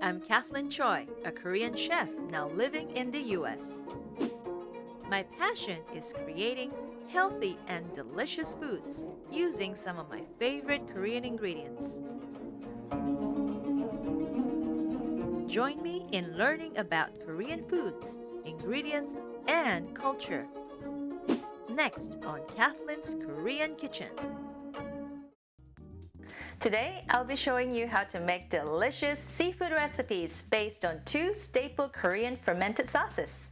I'm Cathlyn Choi, a Korean chef now living in the US. My passion is creating healthy and delicious foods using some of my favorite Korean ingredients. Join me in learning about Korean foods, ingredients, and culture. Next on Cathlyn's Korean Kitchen. Today, I'll be showing you how to make delicious seafood recipes based on two staple Korean fermented sauces,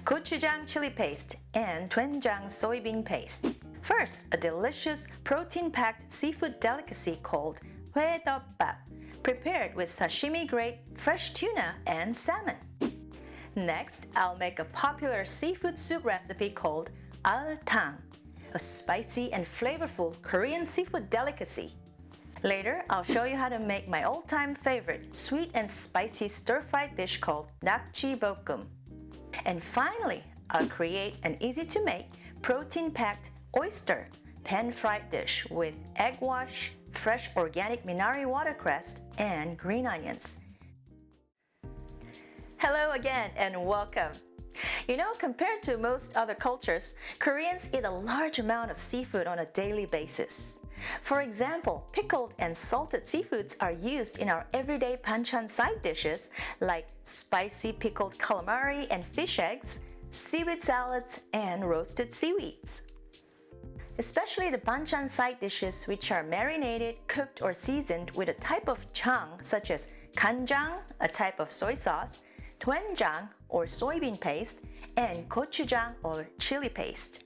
gochujang chili paste and doenjang soybean paste. First, a delicious protein-packed seafood delicacy called Bibimbap, prepared with sashimi-grade fresh tuna and salmon. Next, I'll make a popular seafood soup recipe called altang, a spicy and flavorful Korean seafood delicacy. Later, I'll show you how to make my all-time favorite sweet and spicy stir-fried dish called nakji bokum. And finally, I'll create an easy-to-make, protein-packed oyster pan-fried dish with egg wash, fresh organic Minari watercress, and green onions. Hello again and welcome. You know, compared to most other cultures, Koreans eat a large amount of seafood on a daily basis. For example, pickled and salted seafoods are used in our everyday banchan side dishes like spicy pickled calamari and fish eggs, seaweed salads, and roasted seaweeds. Especially the banchan side dishes which are marinated, cooked, or seasoned with a type of jang such as 간장, a type of soy sauce, doenjang or soybean paste, and gochujang or chili paste.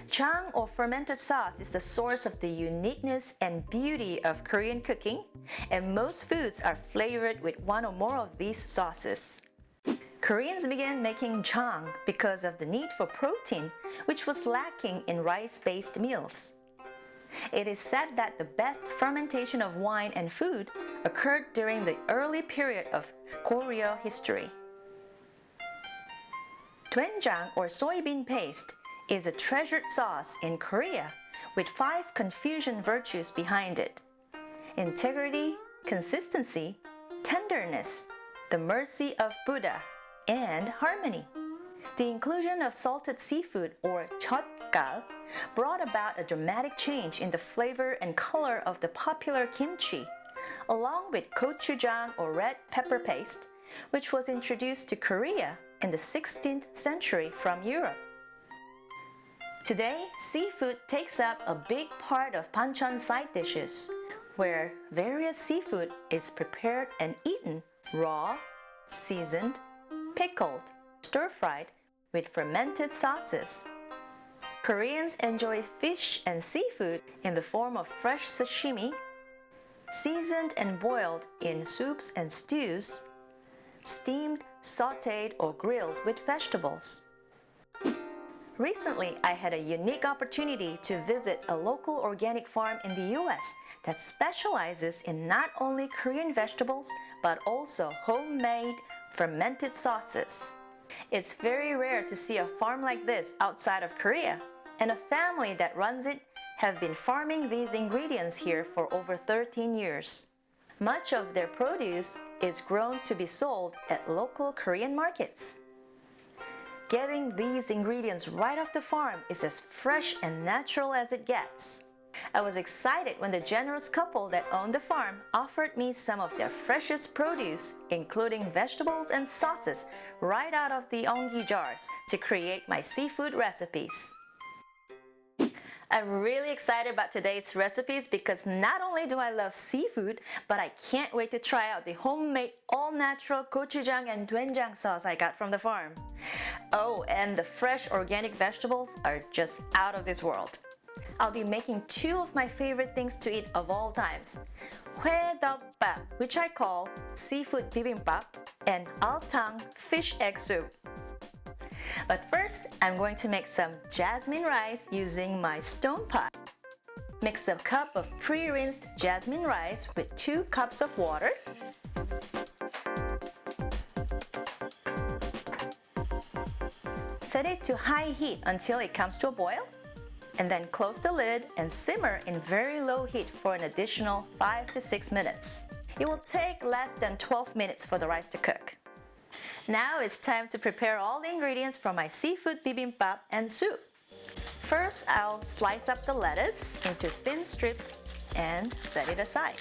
Jang or fermented sauce is the source of the uniqueness and beauty of Korean cooking, and most foods are flavored with one or more of these sauces. Koreans began making jang because of the need for protein, which was lacking in rice-based meals. It is said that the best fermentation of wine and food occurred during the early period of Goryeo history. Doenjang or soybean paste is a treasured sauce in Korea with 5 Confucian virtues behind it: integrity, consistency, tenderness, the mercy of Buddha, and harmony. The inclusion of salted seafood or 젓갈 brought about a dramatic change in the flavor and color of the popular kimchi, along with gochujang or red pepper paste, which was introduced to Korea in the 16th century from Europe. Today, seafood takes up a big part of banchan side dishes, where various seafood is prepared and eaten raw, seasoned, pickled, stir-fried with fermented sauces. Koreans enjoy fish and seafood in the form of fresh sashimi, seasoned and boiled in soups and stews, steamed, sautéed, or grilled with vegetables. Recently, I had a unique opportunity to visit a local organic farm in the US that specializes in not only Korean vegetables, but also homemade fermented sauces. It's very rare to see a farm like this outside of Korea, and a family that runs it have been farming these ingredients here for over 13 years. Much of their produce is grown to be sold at local Korean markets. Getting these ingredients right off the farm is as fresh and natural as it gets. I was excited when the generous couple that owned the farm offered me some of their freshest produce, including vegetables and sauces, right out of the onggi jars to create my seafood recipes. I'm really excited about today's recipes because not only do I love seafood, but I can't wait to try out the homemade all-natural gochujang and doenjang sauce I got from the farm. Oh, and the fresh organic vegetables are just out of this world. I'll be making 2 of my favorite things to eat of all times: Bibimbap, which I call seafood bibimbap, and altang fish egg soup. But first, I'm going to make some jasmine rice using my stone pot. Mix a cup of pre-rinsed jasmine rice with 2 cups of water. Set it to high heat until it comes to a boil, and then close the lid and simmer in very low heat for an additional 5 to 6 minutes. It will take less than 12 minutes for the rice to cook. Now it's time to prepare all the ingredients for my seafood bibimbap and soup. First, I'll slice up the lettuce into thin strips and set it aside.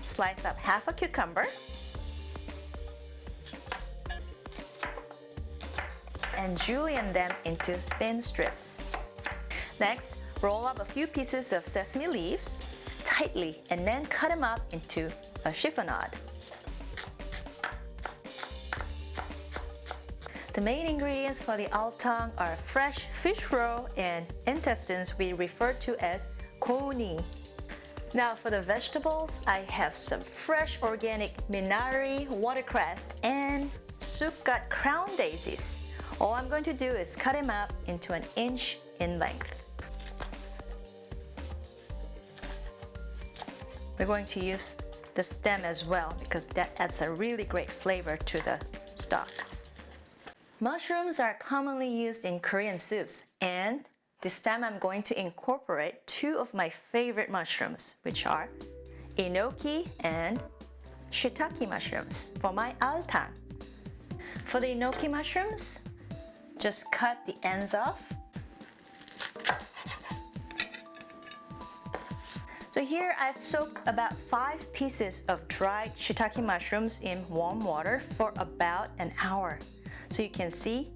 Slice up half a cucumber and julienne them into thin strips. Next, roll up a few pieces of sesame leaves tightly and then cut them up into a chiffonade. The main ingredients for the altang are fresh fish roe and intestines we refer to as koni. Now for the vegetables, I have some fresh organic minari, watercress, and soup gut crown daisies. All I'm going to do is cut them up into an inch in length. We're going to use the stem as well because that adds a really great flavor to the stock. Mushrooms are commonly used in Korean soups, and this time I'm going to incorporate two of my favorite mushrooms, which are Enoki and Shitake mushrooms for my altang. For the Enoki mushrooms, just cut the ends off. So here I've soaked about 5 pieces of dried shiitake mushrooms in warm water for about an hour. So you can see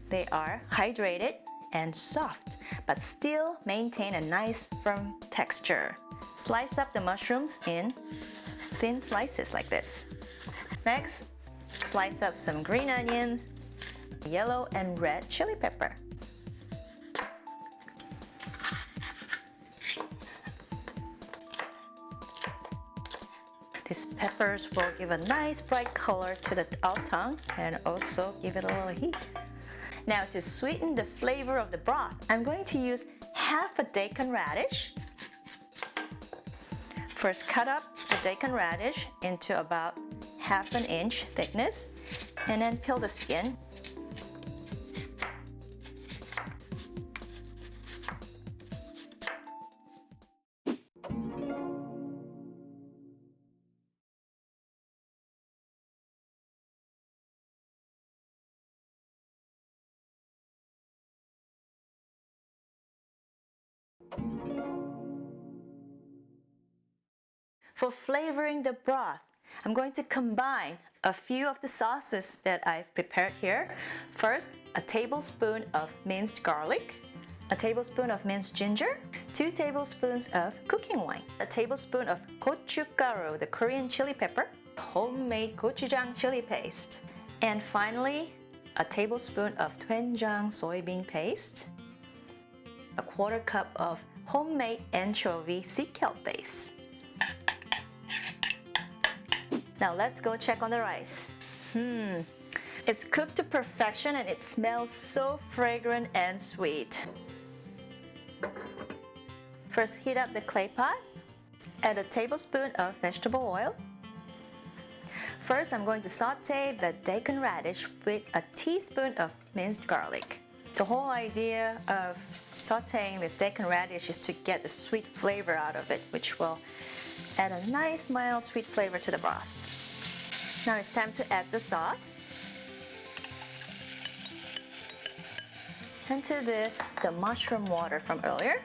they are hydrated and soft, but still maintain a nice firm texture. Slice up the mushrooms in thin slices like this. Next, slice up some green onions, yellow and red chili pepper. These peppers will give a nice bright color to the altang and also give it a little heat. Now to sweeten the flavor of the broth, I'm going to use half a Daikon radish. First, cut up the Daikon radish into about half an inch thickness and then peel the skin. For flavoring the broth, I'm going to combine a few of the sauces that I've prepared here. First, a tablespoon of minced garlic, a tablespoon of minced ginger, 2 tablespoons of cooking wine, a tablespoon of gochugaru, the Korean chili pepper, homemade gochujang chili paste, and finally, a tablespoon of doenjang soybean paste, a 1/4 cup of homemade anchovy sea kelp base. Now let's go check on the rice. It's cooked to perfection and it smells so fragrant and sweet. First, heat up the clay pot. Add a tablespoon of vegetable oil. First, I'm going to saute the Daikon radish with a teaspoon of minced garlic. The whole idea of sauteing this Daikon radish is to get the sweet flavor out of it, which will add a nice mild sweet flavor to the broth. Now it's time to add the sauce. And to this, the mushroom water from earlier.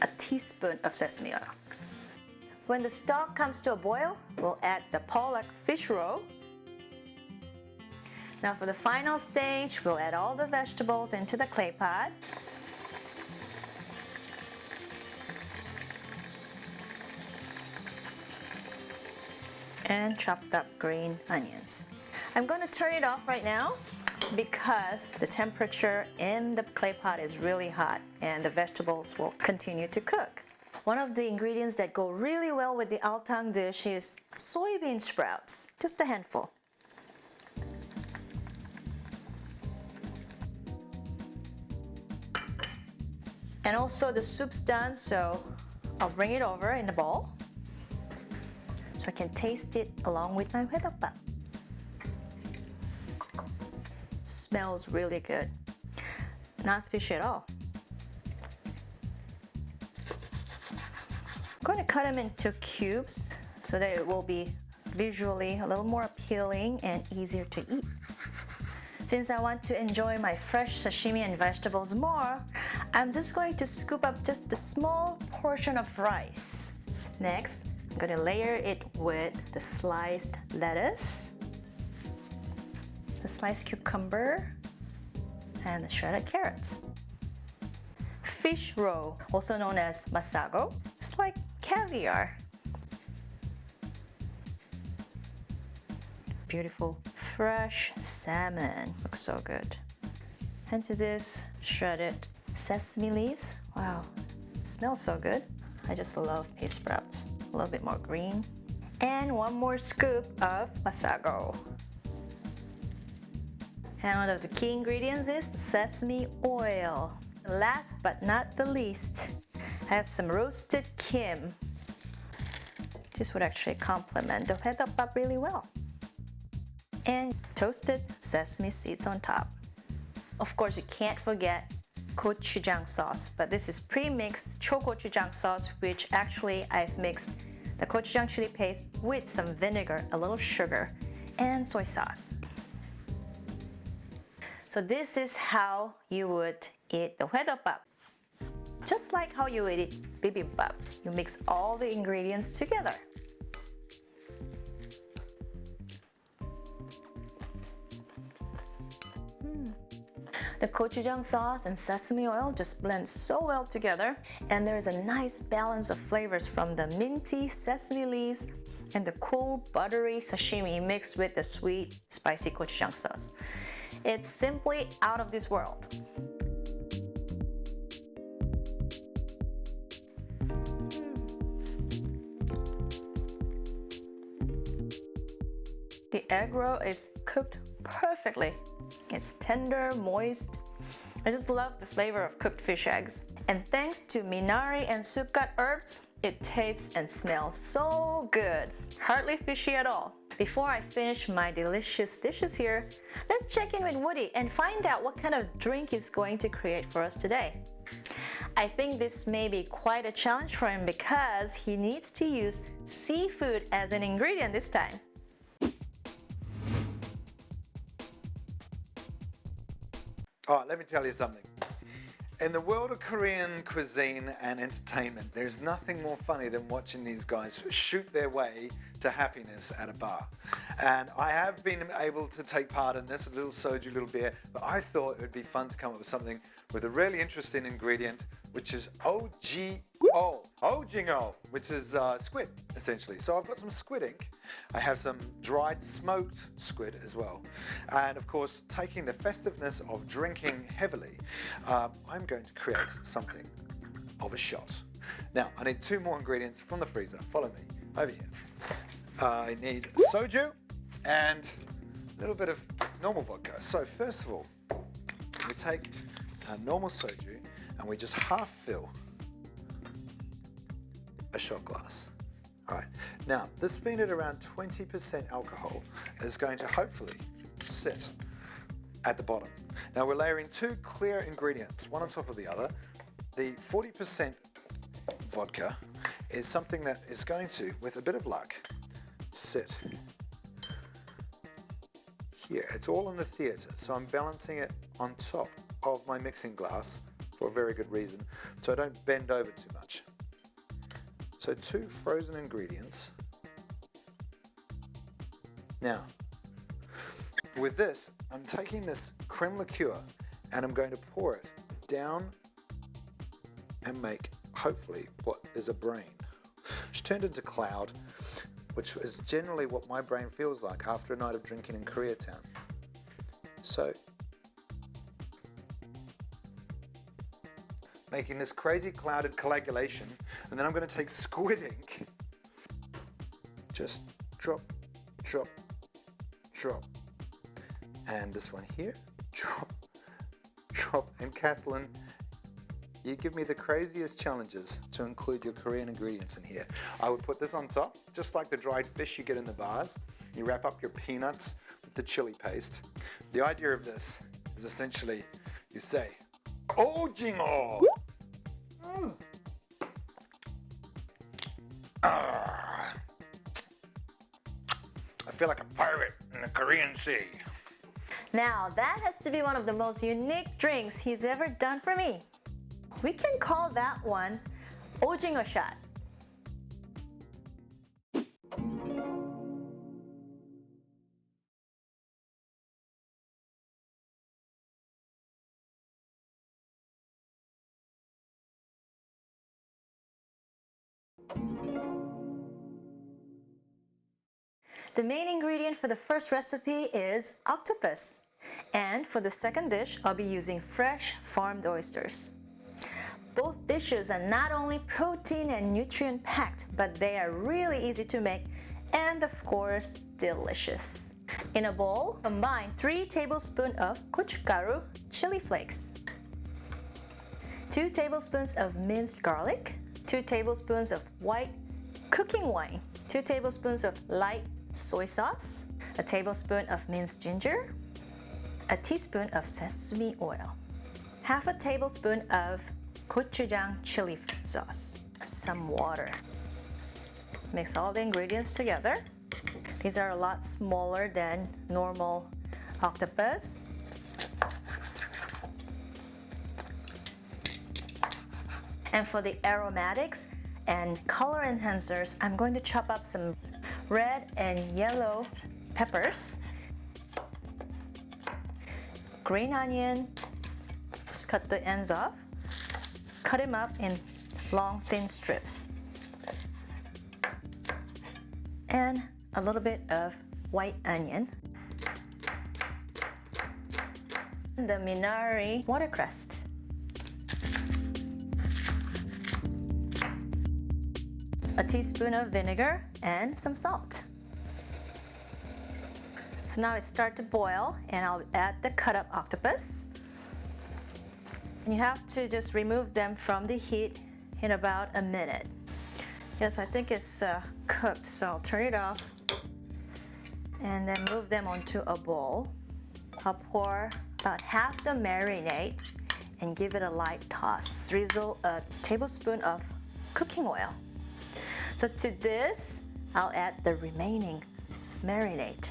A teaspoon of sesame oil. When the stock comes to a boil, we'll add the pollock fish roe. Now for the final stage, we'll add all the vegetables into the clay pot. And chopped up green onions. I'm going to turn it off right now because the temperature in the clay pot is really hot and the vegetables will continue to cook. One of the ingredients that go really well with the altang dish is soybean sprouts, just a handful. And also the soup's done, so I'll bring it over in the bowl so I can taste it along with my hueopbap. Smells really good. Not fishy at all. I'm going to cut them into cubes so that it will be visually a little more appealing and easier to eat. Since I want to enjoy my fresh sashimi and vegetables more, I'm just going to scoop up just a small portion of rice. Next, I'm going to layer it with the sliced lettuce, the sliced cucumber, and the shredded carrots. Fish roe, also known as Masako. It's like caviar. Beautiful fresh salmon, looks so good. And to this, shredded sesame leaves. Wow, it smells so good. I just love these sprouts. A little bit more green. And one more scoop of Masako. And one of the key ingredients is sesame oil. Last but not the least, I have some roasted kim. This would actually complement the Bibimbap really well. And toasted sesame seeds on top. Of course, you can't forget gochujang sauce, but this is pre-mixed chogochujang sauce, which actually I've mixed the gochujang chili paste with some vinegar, a little sugar, and soy sauce. So this is how you would eat the Bibimbap. Just like how you would eat bibimbap, you mix all the ingredients together. The gochujang sauce and sesame oil just blend so well together, and there's a nice balance of flavors from the minty sesame leaves and the cool buttery sashimi mixed with the sweet spicy gochujang sauce. It's simply out of this world. The egg roll is cooked perfectly. It's tender, moist. I just love the flavor of cooked fish eggs. And thanks to minari and sukat herbs, it tastes and smells so good. Hardly fishy at all. Before I finish my delicious dishes here, let's check in with Woody and find out what kind of drink he's going to create for us today. I think this may be quite a challenge for him because he needs to use seafood as an ingredient this time. All right, let me tell you something. In the world of Korean cuisine and entertainment, there's nothing more funny than watching these guys shoot their way to happiness at a bar. And I have been able to take part in this with a little soju, little beer, but I thought it would be fun to come up with something with a really interesting ingredient, which is ojingo, which is squid, essentially. So I've got some squid ink. I have some dried smoked squid as well. And of course, taking the festiveness of drinking heavily, I'm going to create something of a shot. Now, I need 2 more ingredients from the freezer. Follow me over here. I need soju and a little bit of normal vodka. So first of all, we take our normal soju and we just half fill a shot glass. All right, now this being at around 20% alcohol is going to hopefully sit at the bottom. Now we're layering 2 clear ingredients, one on top of the other. The 40% vodka is something that is going to, with a bit of luck, sit here. It's all in the theatre, so I'm balancing it on top of my mixing glass for a very good reason, so I don't bend over too much. So 2 frozen ingredients. Now, with this, I'm taking this creme liqueur and I'm going to pour it down and make, hopefully, what is a brain, which turned into cloud, which is generally what my brain feels like after a night of drinking in Koreatown. So, making this crazy clouded coagulation, and then I'm going to take squid ink, just drop, drop, drop, and this one here, drop, drop, and Cathlyn, you give me the craziest challenges to include your Korean ingredients in here. I would put this on top, just like the dried fish you get in the bars. You wrap up your peanuts with the chili paste. The idea of this is essentially, you say, ojingo! I feel like a pirate in the Korean Sea. Now that has to be one of the most unique drinks he's ever done for me. We can call that one 오징어 shot. The main ingredient for the first recipe is octopus. And for the second dish, I'll be using fresh farmed oysters. Both dishes are not only protein and nutrient packed, but they are really easy to make and of course delicious. In a bowl, combine 3 tablespoons of gochugaru chili flakes, 2 tablespoons of minced garlic, 2 tablespoons of white cooking wine, 2 tablespoons of light soy sauce, a tablespoon of minced ginger, a teaspoon of sesame oil, half a tablespoon of gochujang chili sauce, some water. Mix all the ingredients together. These are a lot smaller than normal octopus. And for the aromatics and color enhancers, I'm going to chop up some red and yellow peppers, green onion, just cut the ends off, cut them up in long thin strips, and a little bit of white onion, and the Minari watercress, a teaspoon of vinegar, and some salt. So now it starts to boil, and I'll add the cut up octopus. And you have to just remove them from the heat in about a minute. Yes, I think it's cooked, so I'll turn it off and then move them onto a bowl. I'll pour about half the marinade and give it a light toss. Drizzle a tablespoon of cooking oil. So to this, I'll add the remaining marinade.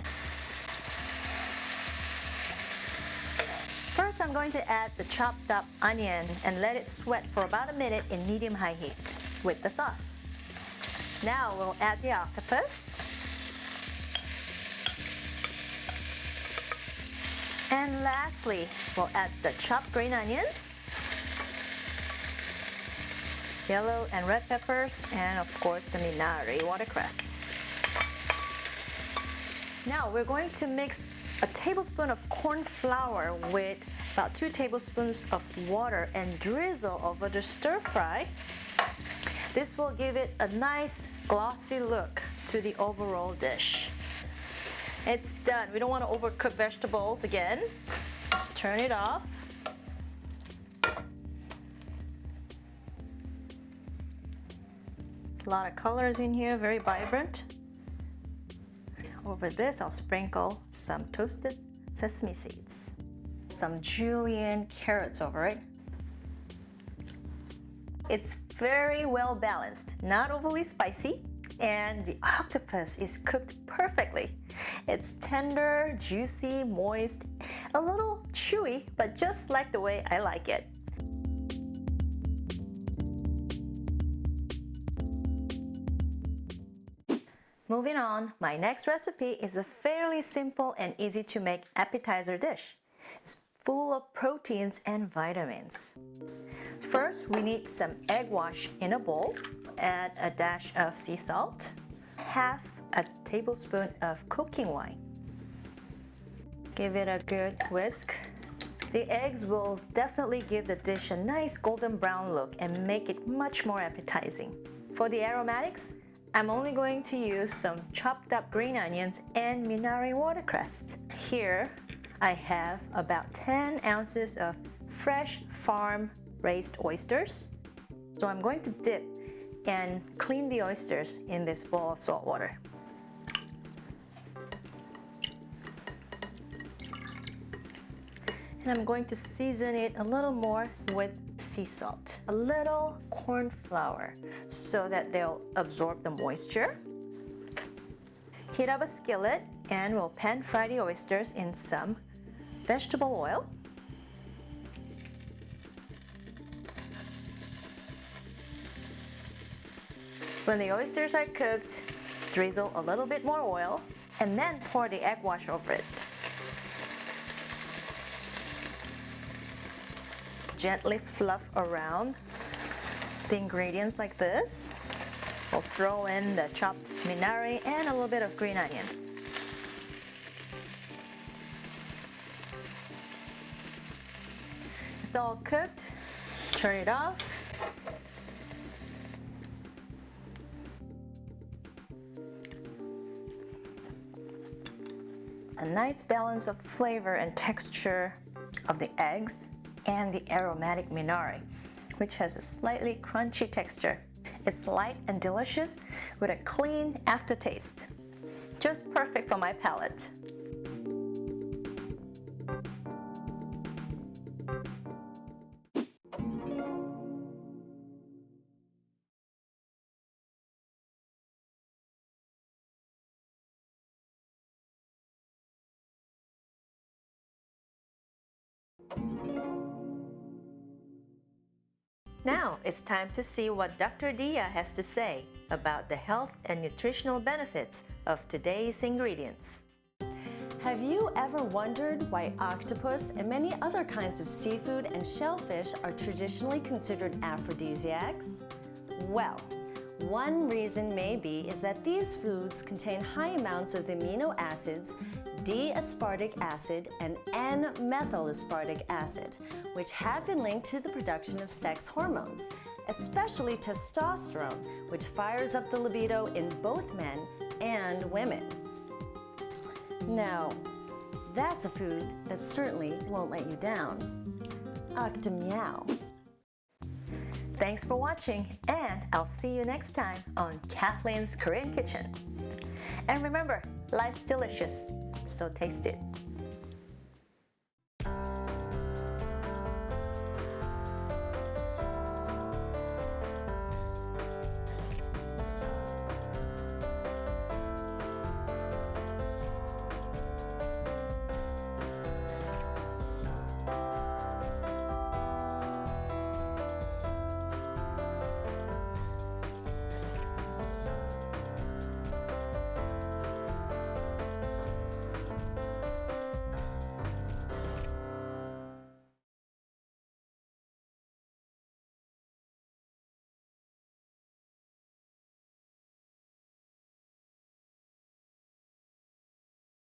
First, I'm going to add the chopped up onion and let it sweat for about a minute in medium-high heat with the sauce. Now we'll add the octopus. And lastly, we'll add the chopped green onions, yellow and red peppers, and of course the Minari watercress. Now we're going to mix a tablespoon of corn flour with about 2 tablespoons of water and drizzle over the stir fry. This will give it a nice glossy look to the overall dish. It's done. We don't want to overcook vegetables again. Just turn it off. A lot of colors in here, very vibrant. Over this, I'll sprinkle some toasted sesame seeds, some julienne carrots over it. It's very well balanced, not overly spicy, and the octopus is cooked perfectly. It's tender, juicy, moist, a little chewy, but just like the way I like it. Moving on, my next recipe is a fairly simple and easy to make appetizer dish. It's full of proteins and vitamins. First, we need some egg wash in a bowl. Add a dash of sea salt, half a tablespoon of cooking wine. Give it a good whisk. The eggs will definitely give the dish a nice golden brown look and make it much more appetizing. For the aromatics, I'm only going to use some chopped up green onions and Minari watercress. Here, I have about 10 ounces of fresh farm raised oysters. So I'm going to dip and clean the oysters in this bowl of salt water. And I'm going to season it a little more with sea salt, a little corn flour so that they'll absorb the moisture. Heat up a skillet and we'll pan fry the oysters in some vegetable oil. When the oysters are cooked, drizzle a little bit more oil and then pour the egg wash over it. Gently fluff around the ingredients like this. We'll throw in the chopped minari and a little bit of green onions. It's all cooked. Turn it off. A nice balance of flavor and texture of the eggs and the aromatic minari, which has a slightly crunchy texture. It's light and delicious with a clean aftertaste. Just perfect for my palate. Now it's time to see what Dr. Dia has to say about the health and nutritional benefits of today's ingredients. Have you ever wondered why octopus and many other kinds of seafood and shellfish are traditionally considered aphrodisiacs? Well, one reason may be is that these foods contain high amounts of the amino acids D-aspartic acid and N-methylaspartic acid, which have been linked to the production of sex hormones, especially testosterone, which fires up the libido in both men and women. Now, that's a food that certainly won't let you down. Octomeow. Thanks for watching, and I'll see you next time on Cathlyn's Korean Kitchen. And remember, life's delicious, so taste it.